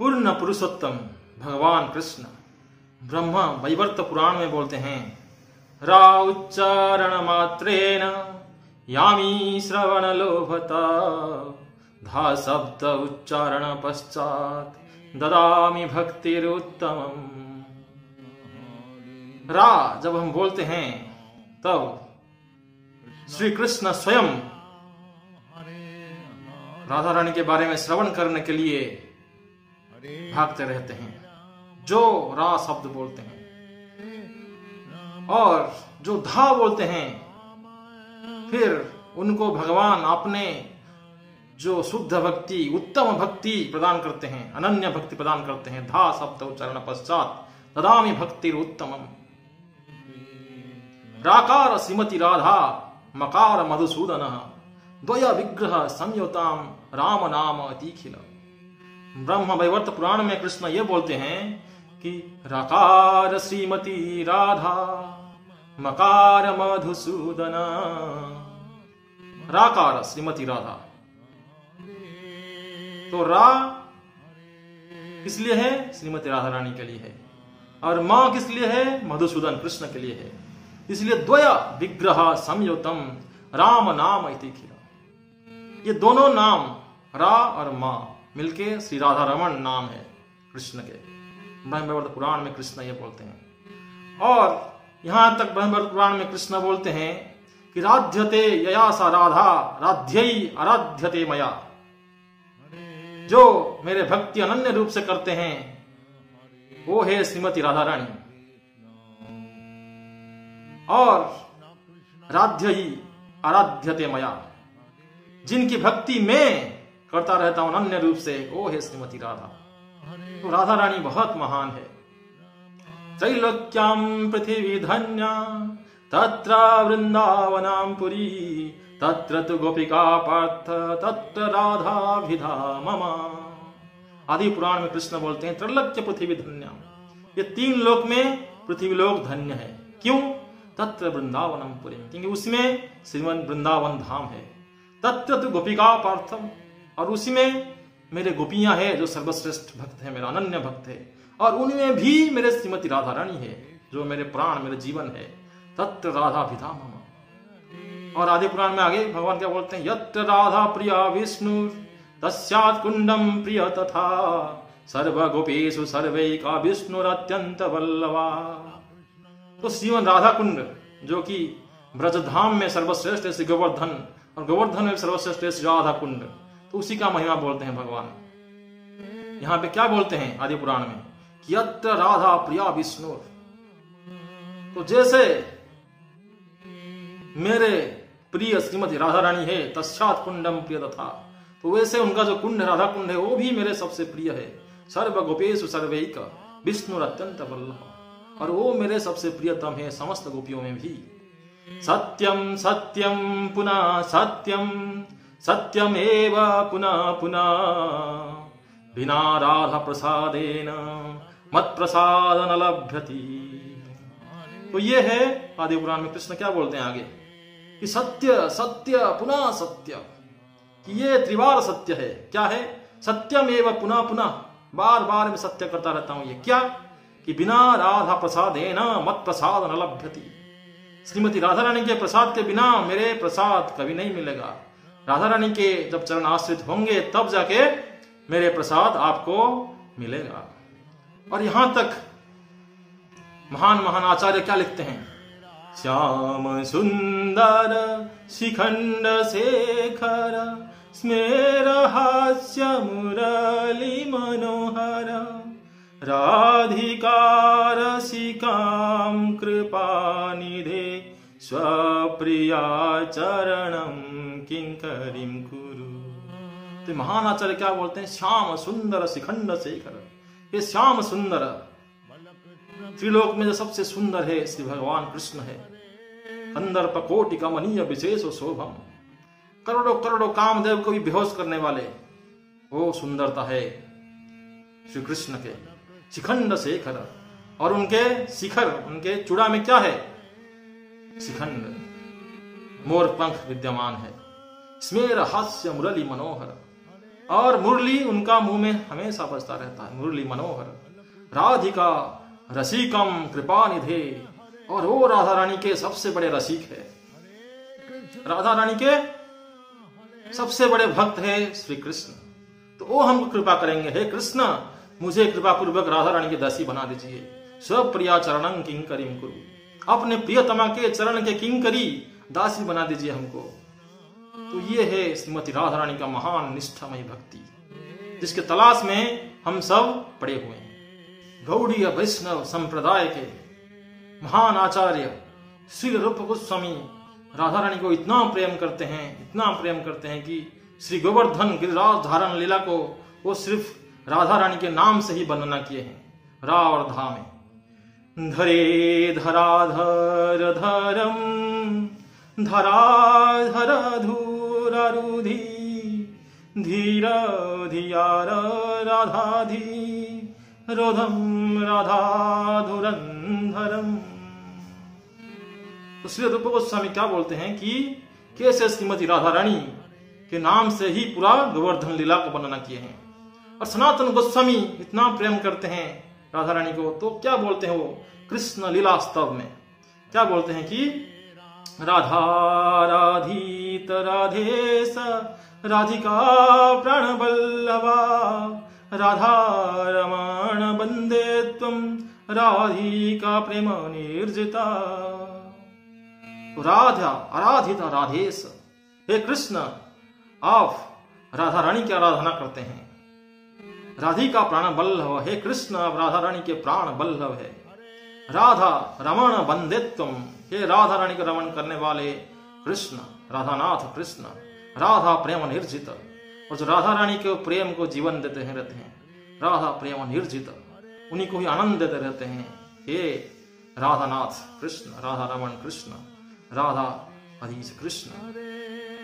पूर्ण पुरुषोत्तम भगवान कृष्ण ब्रह्म वैवर्त पुराण में बोलते हैं, रा उच्चारण मात्रेण यामी श्रवण लोभता, धा शब्द उच्चारण पश्चात ददामि भक्तिरुत्तमम्। रा जब हम बोलते हैं तब श्री कृष्ण स्वयं राधा रानी के बारे में श्रवण करने के लिए भागते रहते हैं, जो रा शब्द बोलते हैं। और जो धा बोलते हैं, फिर उनको भगवान अपने जो शुद्ध भक्ति, उत्तम भक्ति प्रदान करते हैं, अनन्य भक्ति प्रदान करते हैं। धा शब्द उच्चारण पश्चात ददामि भक्तिरुत्तमम्। राकार श्रीमती राधा मकार मधुसूदन, द्वय विग्रह संयुताम राम नाम अतिखिल। ब्रह्म वैवर्त पुराण में कृष्ण ये बोलते हैं कि राकार श्रीमती राधा मकार मधुसूदन। राकार श्रीमती राधा, तो रा किस लिए है? श्रीमती राधा रानी के लिए है। और मां किस लिए है? मधुसूदन कृष्ण के लिए है। इसलिए द्वय विग्रह संयुतम राम नाम इति खिला। ये दोनों नाम रा और मां मिलके श्री राधा रमण नाम है कृष्ण के। ब्रह्मवैवर्त पुराण में कृष्ण ये बोलते हैं। और यहां तक ब्रह्मवैवर्त पुराण में कृष्ण बोलते हैं कि राध्यते यया सा राधा राध्यई आराध्यते मया। जो मेरे भक्ति अनन्य रूप से करते हैं वो है श्रीमती राधा रानी। और राध्य ही आराध्यते मया, जिनकी भक्ति मैं करता रहता हूं अनन्य रूप से, वो है श्रीमती राधा। तो राधा रानी बहुत महान है। त्रैलोक्याम पृथ्वी धन्या तत्र वृंदावनाम पुरी, तत्र तु गोपिका पार्थ तत्र राधाभिधा मम। आदि पुराण में कृष्ण बोलते हैं त्रैलोक्य पृथ्वी धन्या, ये तीन लोक में पृथ्वी लोक धन्य है। क्यों? तत्र वृंदावनम पुरी, क्योंकि उसमें श्रीमन वृंदावन धाम है। तत्र तु गोपिका पार्थम, और उसी में मेरे गोपियां हैं जो सर्वश्रेष्ठ भक्त है, मेरा अनन्य भक्त है। और उनमें भी मेरे श्रीमती राधा रानी है जो मेरे प्राण, मेरे जीवन है। तत्र राधाभिधा मम। और आदि पुराण में आगे भगवान क्या बोलते हैं? यत्र राधा प्रिया विष्णु तस्यात् कुंडम प्रिय तथा, सर्व गोपेशु सर्वैका विष्णुरत्यंत वल्लभा। तो श्रीमन राधा कुंड जो कि ब्रजधाम में सर्वश्रेष्ठ है श्री गोवर्धन, और गोवर्धन में सर्वश्रेष्ठ है श्री राधा कुंड, तो उसी का महिमा बोलते हैं भगवान। यहां पे क्या बोलते हैं आदि पुराण में? कि यत्र राधा प्रिया विष्णु। तो जैसे मेरे प्रिय श्रीमती राधा रानी है, तस्यात् कुंडम प्रिय तथा, तो वैसे उनका जो कुंड राधा कुंड है वो भी मेरे सबसे प्रिय है। सर्व गोपेशु सर्वैक विष्णु अत्यंत वल्लभ, और वो मेरे सबसे प्रियतम है समस्त गोपियों में भी। सत्यम सत्यम पुनः सत्यम, सत्यम एव पुनः पुनः, बिना राधा प्रसादेन मत प्रसाद न लभ्यति। तो ये है आदि पुराण में कृष्ण क्या बोलते हैं आगे कि सत्य सत्य पुनः सत्य, कि ये त्रिवार सत्य है। क्या है? सत्यम एवं पुनः पुनः, बार बार मैं सत्य करता रहता हूं। ये क्या? कि बिना राधा प्रसादेन मत प्रसाद न लभ्यति। श्रीमती राधा रानी के प्रसाद के बिना मेरे प्रसाद कभी नहीं मिलेगा। राधा रानी के जब चरण आश्रित होंगे तब जाके मेरे प्रसाद आपको मिलेगा। और यहां तक महान महान आचार्य क्या लिखते हैं? श्याम सुंदर शिखंड शेखर, स्मेर हास्य मुरली मनोहर, राधिकार सिकाम कृपानिधे, स्वप्रिया चरणम किंकरिम कुरु। तो महान आचार्य क्या बोलते हैं? श्याम सुंदर शिखंड शेखर, ये श्याम सुंदर त्रिलोक में जो सबसे सुंदर है श्री भगवान कृष्ण है। कंदर्प कोटि कमनीय विशेष शोभम, करोड़ों करोड़ों कामदेव को भी बेहोश करने वाले वो सुंदरता है श्री कृष्ण के। शिखंड शेखर, और उनके शिखर, उनके चूड़ा में क्या है? शिखंड, मोर पंख विद्यमान है। स्मेर हास्य मुरली मनोहर, और मुरली उनका मुंह में हमेशा बजता रहता है। मुरली मनोहर राधिका रसिकम कृपा निधे, और वो राधा रानी के सबसे बड़े रसिक है, राधा रानी के सबसे बड़े भक्त है श्री कृष्ण। तो वो हमको कृपा करेंगे, हे कृष्ण मुझे कृपा पूर्वक राधा रानी के दासी बना दीजिए। सब प्रिया चरणं किंकरीम कुरु, अपने प्रियतमा के चरण के किंकरी दासी बना दीजिए हमको। तो ये है श्रीमती राधा रानी का महान निष्ठामयी भक्ति, जिसके तलाश में हम सब पड़े हुए हैं। गौड़ीय वैष्णव संप्रदाय के महान आचार्य श्री रूप गोस्वामी राधा रानी को इतना प्रेम करते हैं, इतना प्रेम करते हैं कि श्री गोवर्धन गिरिराज धारण लीला को वो सिर्फ राधा रानी के नाम से ही वर्णना किए हैं। रा और धा में धरे धराधर धरम धराधर धूरारूधि धीरा धियार राधाधि रोधम राधाधुरंधरम। तो श्री रूप गोस्वामी क्या बोलते हैं कि कैसे श्रीमती राधा रानी के नाम से ही पूरा गोवर्धन लीला को वर्णना किए हैं। और सनातन गोस्वामी इतना प्रेम करते हैं राधा रानी को, तो क्या बोलते हैं वो कृष्ण लीला स्तव में क्या बोलते हैं कि राधा राधित राधेश राधिका प्राण बल्लभा राधा रमण बंदे त्वं राधिका प्रेम निर्जिता। राधा आराधिता राधेश, हे कृष्ण आप राधा रानी की आराधना करते हैं। राधिका प्राण बल्लभ, हे कृष्ण आप राधा रानी के प्राण बल्लभ है। राधा रमण बंदित्वम, हे राधा रानी को रमण करने वाले कृष्ण राधानाथ कृष्ण। राधा प्रेम निर्जित, और जो राधा रानी के प्रेम को जीवन देते हैं रहते हैं, राधा प्रेम निर्जित, उन्हीं को ही आनंद देते रहते हैं। हे राधानाथ कृष्ण, राधा रमण कृष्ण, राधा अधीश कृष्ण।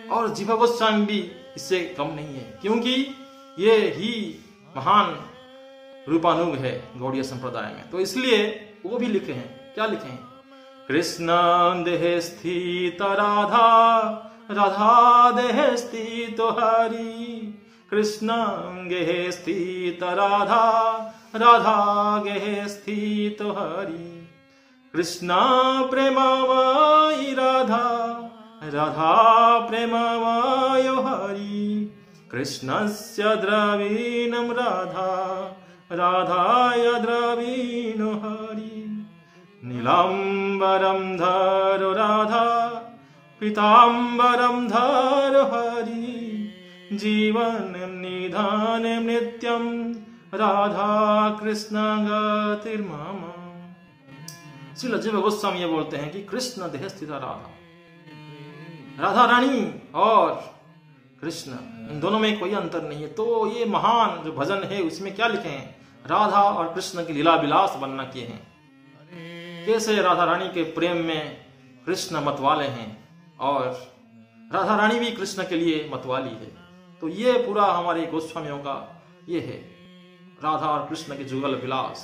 और जीवा गोस्वामी भी इससे कम नहीं है, क्योंकि ये ही महान रूपानुग है गौड़ीय संप्रदाय में। तो इसलिए वो भी लिखे हैं, क्या लिखे हैं, कृष्ण देह स्थित राधा राधा देह स्थित हरि, कृष्ण गेह स्थित राधा राधा गेह स्थित हरि। कृष्ण प्रेममयी राधा राधा प्रेममय हरि, कृष्णस्य द्रवीणं राधा राधाय द्रवीणो हरि। नीलाम्बरं धरो राधा पीताम्बरं धरो हरि, जीवनं निधानं नित्यं राधा कृष्ण गतिर्मम। श्री जीव गोस्वामी ये बोलते हैं कि कृष्ण देह स्थित राधा, राधा रानी और कृष्ण इन दोनों में कोई अंतर नहीं है। तो ये महान जो भजन है उसमें क्या लिखे हैं, राधा और कृष्ण की लीला विलास वर्णना किए हैं। कैसे राधा रानी के प्रेम में कृष्ण मतवाले हैं और राधा रानी भी कृष्ण के लिए मतवाली है। तो ये पूरा हमारे गोस्वामियों का ये है राधा और कृष्ण के जुगल विलास।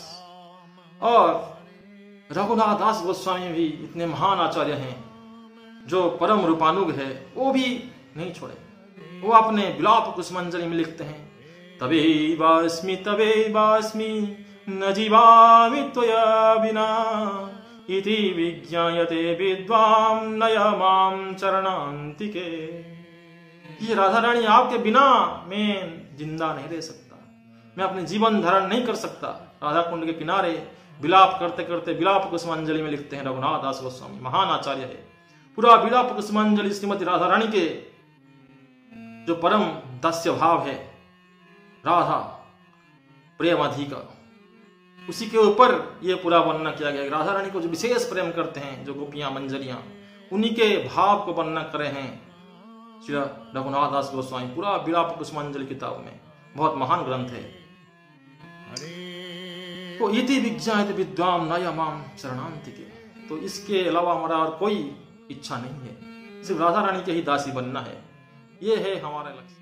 और रघुनाथ दास गोस्वामी भी इतने महान आचार्य हैं जो परम रूपानुग है, वो भी नहीं छोड़े। वो अपने विलाप कुसुमांजलि में लिखते हैं, तबे बास्मी न जीवामि त्वया विना इति विज्ञायते विद्वां नयमां चरणान्तिके। ये राधा रानी आपके बिना मैं जिंदा नहीं रह सकता, मैं अपने जीवन धारण नहीं कर सकता। राधा कुंड के किनारे विलाप करते करते विलाप कुसुमांजलि में लिखते हैं रघुनाथ दास गोस्वामी, महान आचार्य है। पूरा विलाप कुसुमांजलि श्रीमती राधा रानी के जो परम दास्य भाव है, राधा प्रेम अधिका, उसी के ऊपर ये पूरा वर्णना किया गया। राधा रानी को जो विशेष प्रेम करते हैं जो गोपियां मंजरियां, उन्हीं के भाव को वर्णना करे हैं श्री रघुनाथ दास गोस्वामी पूरा विलाप कुसुमांजलि किताब में। बहुत महान ग्रंथ है। तो इति विज्ञायते विद्वां नयमां शरणान्तिके, तो इसके अलावा हमारा और कोई इच्छा नहीं है, सिर्फ राधा रानी के ही दासी बनना है। ये है हमारा लक्ष्य।